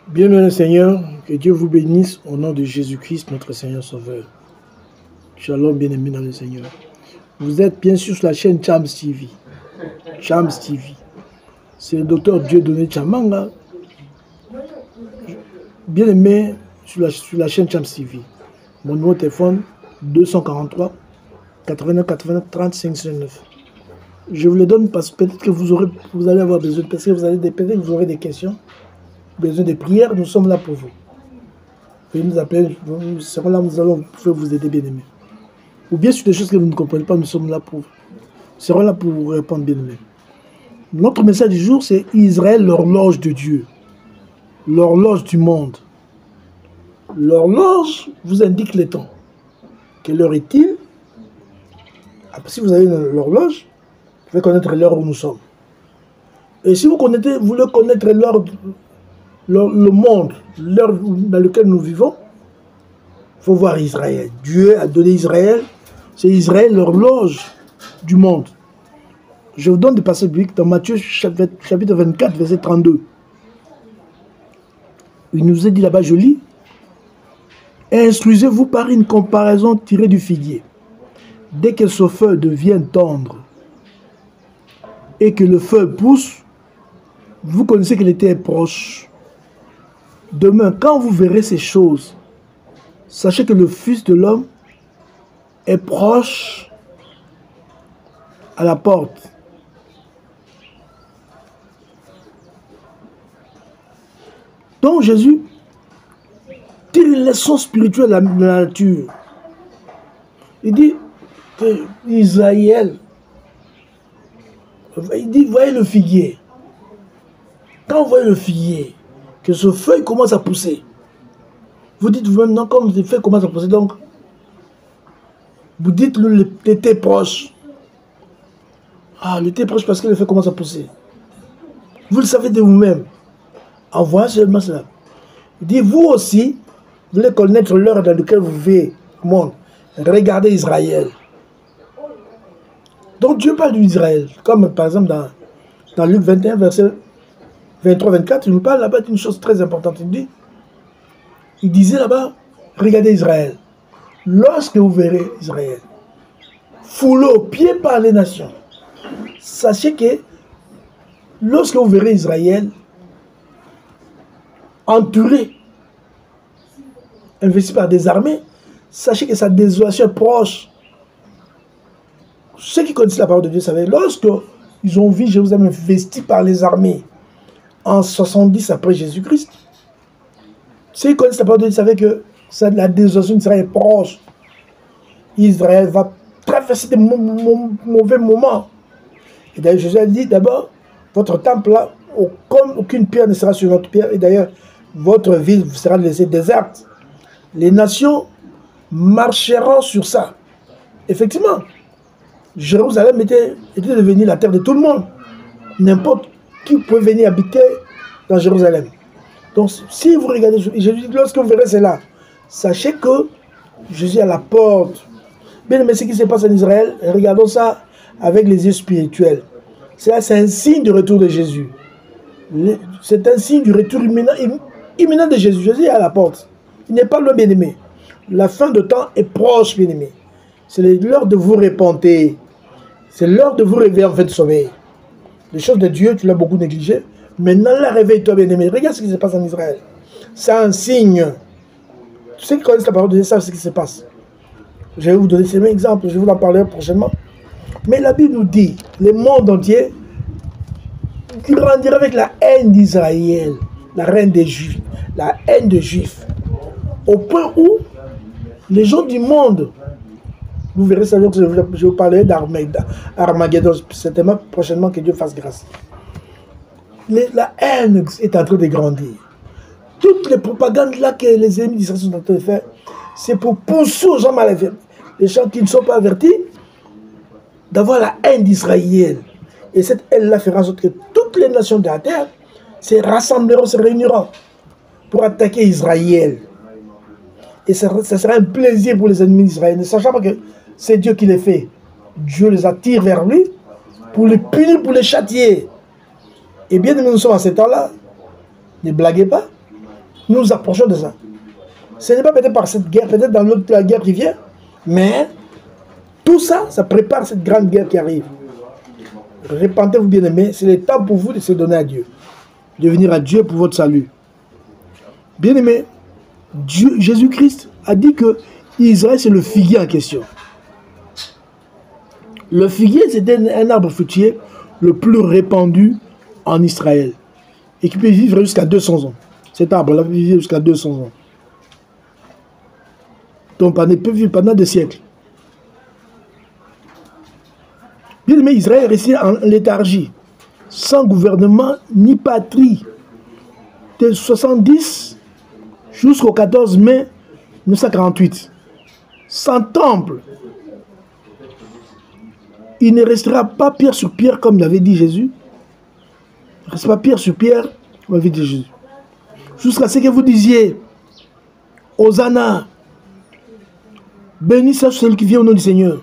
Bien-aimé Seigneur, que Dieu vous bénisse au nom de Jésus-Christ, notre Seigneur Sauveur. Shalom, bien-aimé dans le Seigneur. Vous êtes bien sûr sur la chaîne Chams TV. Chams TV. C'est le docteur Dieudonné Chamanga. Bien-aimé sur la chaîne Chams TV. Mon numéro de téléphone 243 89 89 35 59. Je vous le donne parce que peut-être que vous allez avoir besoin, parce que peut-être que vous aurez des questions, besoin de prières. Nous sommes là pour vous. Veuillez nous appeler, nous serons là, nous allons vous aider, bien-aimé. Ou bien sur des choses que vous ne comprenez pas, nous sommes là pour vous. Nous serons là pour vous répondre, bien-aimé. Notre message du jour, c'est Israël, l'horloge de Dieu. L'horloge du monde. L'horloge vous indique les temps. Quelle heure est-il? Après, si vous avez l'horloge, vous pouvez connaître l'heure où nous sommes. Et si vous voulez connaître l'heure, le monde, l'heure dans laquelle nous vivons, il faut voir Israël. Dieu a donné Israël, c'est Israël l'horloge du monde. Je vous donne des passages bibliques dans Matthieu chapitre 24, verset 32. Il nous est dit là-bas, je lis, « Instruisez-vous par une comparaison tirée du figuier. Dès que ce feu devient tendre et que le feu pousse, vous connaissez que l'été est proche. Demain, quand vous verrez ces choses, sachez que le Fils de l'homme est proche à la porte. » Donc Jésus tire une leçon spirituelle de la nature. Il dit que Israël, il dit, voyez le figuier. Quand vous voyez le figuier, que ce feuille commence à pousser, vous dites vous-même, non, comme le feuille commence à pousser, donc, vous dites l'été proche. Ah, l'été proche parce que le feuille commence à pousser. Vous le savez de vous-même. En voyant seulement cela. Il dit, vous aussi, vous voulez connaître l'heure dans laquelle vous vivez au monde. Regardez Israël. Donc Dieu parle d'Israël. Comme par exemple dans Luc 21, verset 23-24, il nous parle là-bas d'une chose très importante. Il disait là-bas, regardez Israël. Lorsque vous verrez Israël, foulé aux pieds par les nations, sachez que lorsque vous verrez Israël, entouré, investi par des armées, sachez que sa désolation est proche. Ceux qui connaissent la parole de Dieu savaient, lorsque ils ont vu Jérusalem investi par les armées en 70 après Jésus-Christ, ceux qui connaissent la parole de Dieu savaient que la désolation d'Israël est proche. Israël va traverser des mauvais moments. Et d'ailleurs, Jésus a dit d'abord, votre temple là, comme aucune pierre ne sera sur notre pierre, et d'ailleurs, votre ville sera laissée déserte. Les nations marcheront sur ça. Effectivement, Jérusalem était devenue la terre de tout le monde. N'importe qui pouvait venir habiter dans Jérusalem. Donc, si vous regardez, Jésus dit, lorsque vous verrez cela, sachez que Jésus est à la porte. Bien aimé, ce qui se passe en Israël, regardons ça avec les yeux spirituels. C'est un signe du retour de Jésus. C'est un signe du retour imminent de Jésus. Jésus est à la porte. Il n'est pas loin, bien-aimé. La fin de temps est proche, bien-aimé. C'est l'heure de vous repenter. C'est l'heure de vous réveiller, en fait, sauver. Les choses de Dieu, tu l'as beaucoup négligé. Maintenant, là, réveille-toi, bien-aimé. Regarde ce qui se passe en Israël. C'est un signe. Tous ceux qui connaissent la parole de Dieu savent ce qui se passe. Je vais vous donner ces mêmes exemples. Je vais vous en parler prochainement. Mais la Bible nous dit, le monde entier grandira avec la haine d'Israël, la reine des Juifs, la haine des Juifs, au point où les gens du monde, vous verrez ça, je vais vous parler d'Armageddon, certainement prochainement, que Dieu fasse grâce. La haine est en train de grandir. Toutes les propagandes là que les ennemis d'Israël sont en train de faire, c'est pour pousser aux gens mal avertis, les gens qui ne sont pas avertis, d'avoir la haine d'Israël. Et cette haine-là fera en sorte que toutes les nations de la terre se rassembleront, se réuniront pour attaquer Israël. Et ça sera un plaisir pour les ennemis d'Israël, ne sachant pas que c'est Dieu qui les fait. Dieu les attire vers lui pour les punir, pour les châtier. Et bien, nous sommes à ce temps-là. Ne blaguez pas. Nous nous approchons de ça. Ce n'est pas peut-être par cette guerre, peut-être dans la guerre qui vient, mais tout ça, ça prépare cette grande guerre qui arrive. Répentez-vous, bien-aimés, c'est le temps pour vous de se donner à Dieu, de venir à Dieu pour votre salut. Bien-aimés, Jésus-Christ a dit que Israël, c'est le figuier en question. Le figuier, c'était un arbre fruitier le plus répandu en Israël et qui peut vivre jusqu'à 200 ans. Cet arbre-là peut vivre jusqu'à 200 ans. Donc, il peut vivre pendant des siècles. Bien aimé, Israël est resté en léthargie, sans gouvernement ni patrie, de 70 jusqu'au 14 mai 1948. Sans temple. Il ne restera pas pierre sur pierre, comme l'avait dit Jésus. Il ne restera pas pierre sur pierre, comme l'avait dit Jésus. Jusqu'à ce que vous disiez, Hosanna, béni soit celui qui vient au nom du Seigneur.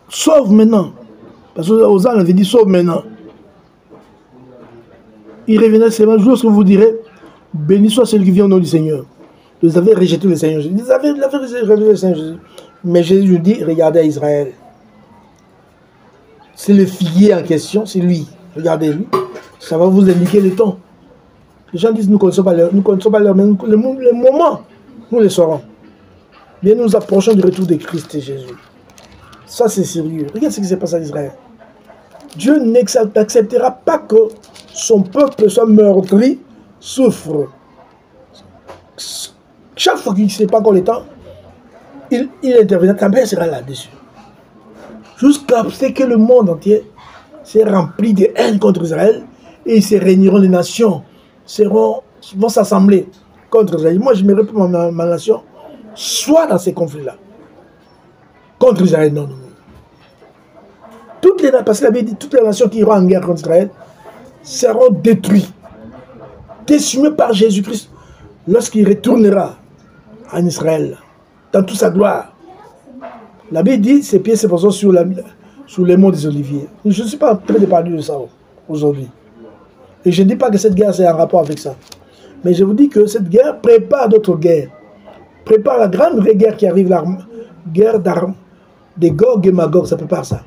Sauve maintenant. Parce que Hosanna avait dit sauve maintenant. Il reviendra seulement lorsque vous direz, béni soit celui qui vient au nom du Seigneur. Vous avez rejeté le Seigneur Jésus. Vous avez rejeté le Seigneur Jésus. Mais Jésus nous dit, regardez à Israël. C'est le figuier en question, c'est lui. Regardez-lui. Ça va vous indiquer le temps. Les gens disent, nous ne connaissons pas l'heure, mais le moment, nous le saurons. Bien, nous approchons du retour de Christ et Jésus. Ça, c'est sérieux. Regarde ce qui s'est passé en Israël. Dieu n'acceptera pas que son peuple soit meurtri, souffre. Chaque fois qu'il ne sait pas encore le temps, il interviendra. Ta mère sera là-dessus. Jusqu'à ce que le monde entier s'est rempli de haine contre Israël et ils se réuniront, les nations vont s'assembler contre Israël. Moi, je me réponds à ma nation, soit dans ces conflits-là. Contre Israël, non. Parce qu'il avait dit toutes les nations qui iront en guerre contre Israël seront détruites, décimées par Jésus-Christ lorsqu'il retournera en Israël, dans toute sa gloire. La Bible dit, ses pieds se posent sur les monts des Oliviers. Je ne suis pas en train de parler de ça aujourd'hui. Et je ne dis pas que cette guerre c'est en rapport avec ça. Mais je vous dis que cette guerre prépare d'autres guerres. Prépare la grande vraie guerre qui arrive, la guerre d'armes, de Gog et Magog, ça prépare ça.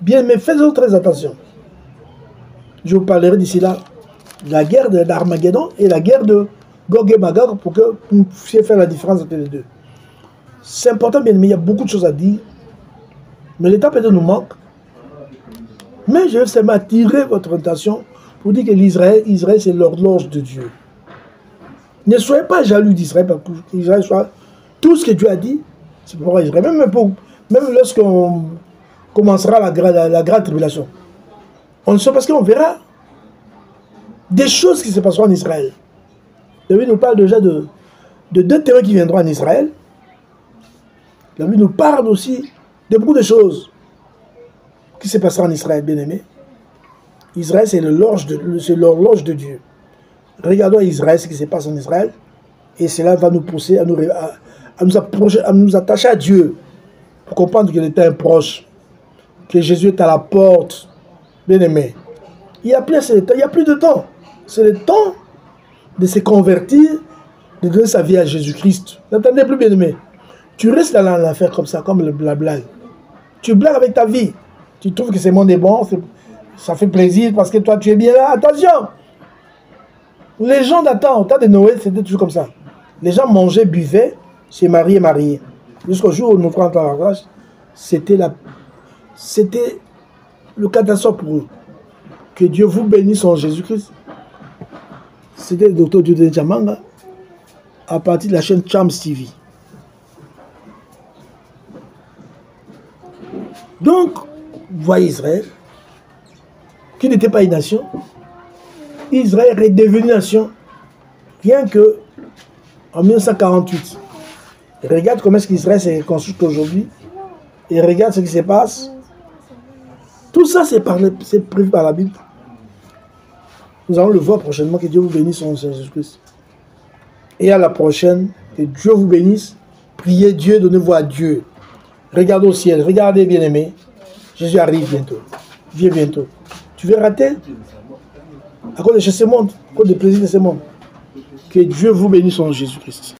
Bien, mais faisons très attention. Je vous parlerai d'ici là de la guerre d'Armageddon et la guerre de Gog et Magog pour que vous puissiez faire la différence entre les deux. C'est important, bien, mais il y a beaucoup de choses à dire. Mais le temps peut-être nous manque. Mais je vais seulement attirer votre attention pour dire que Israël, c'est l'horloge de Dieu. Ne soyez pas jaloux d'Israël, parce que Israël soit tout ce que Dieu a dit, c'est pour Israël. Même lorsqu'on commencera la grande tribulation, on ne sait pas, parce qu'on verra des choses qui se passeront en Israël. La Bible nous parle déjà de deux terrains qui viendront en Israël. La Bible nous parle aussi de beaucoup de choses qui se passeront en Israël, bien-aimé. Israël, c'est l'horloge de Dieu. Regardons Israël, ce qui se passe en Israël, et cela va nous pousser à nous attacher à Dieu, pour comprendre que le temps est proche, que Jésus est à la porte, bien-aimé. Il n'y a plus de temps. C'est le temps de se convertir, de donner sa vie à Jésus-Christ. N'attendez plus, bien-aimé. Tu restes dans l'affaire comme ça, comme la blague. Tu blagues avec ta vie. Tu trouves que ce monde est bon, ça fait plaisir parce que toi tu es bien là. Attention! Les gens d'attente, au temps de Noël, c'était toujours comme ça. Les gens mangeaient, buvaient, chez Marie et mariés. Jusqu'au jour où nous prenons la grâce, c'était le catastrophe pour eux. Que Dieu vous bénisse en Jésus-Christ. C'était le docteur Dieu Chamanga à partir de la chaîne Chams TV. Donc, voyez Israël, qui n'était pas une nation, Israël est devenu nation, rien que en 1948. Et regarde comment est-ce qu'Israël s'est construit aujourd'hui, et regarde ce qui se passe. Tout ça, c'est prévu par la Bible. Nous allons le voir prochainement, que Dieu vous bénisse en Jésus-Christ. Et à la prochaine, que Dieu vous bénisse. Priez Dieu, donnez-vous à Dieu. Regardez au ciel, regardez bien-aimé. Jésus arrive bientôt. Viens bientôt. Tu veux rater? À cause de ce monde, à cause des plaisirs de ce monde. Que Dieu vous bénisse en Jésus-Christ.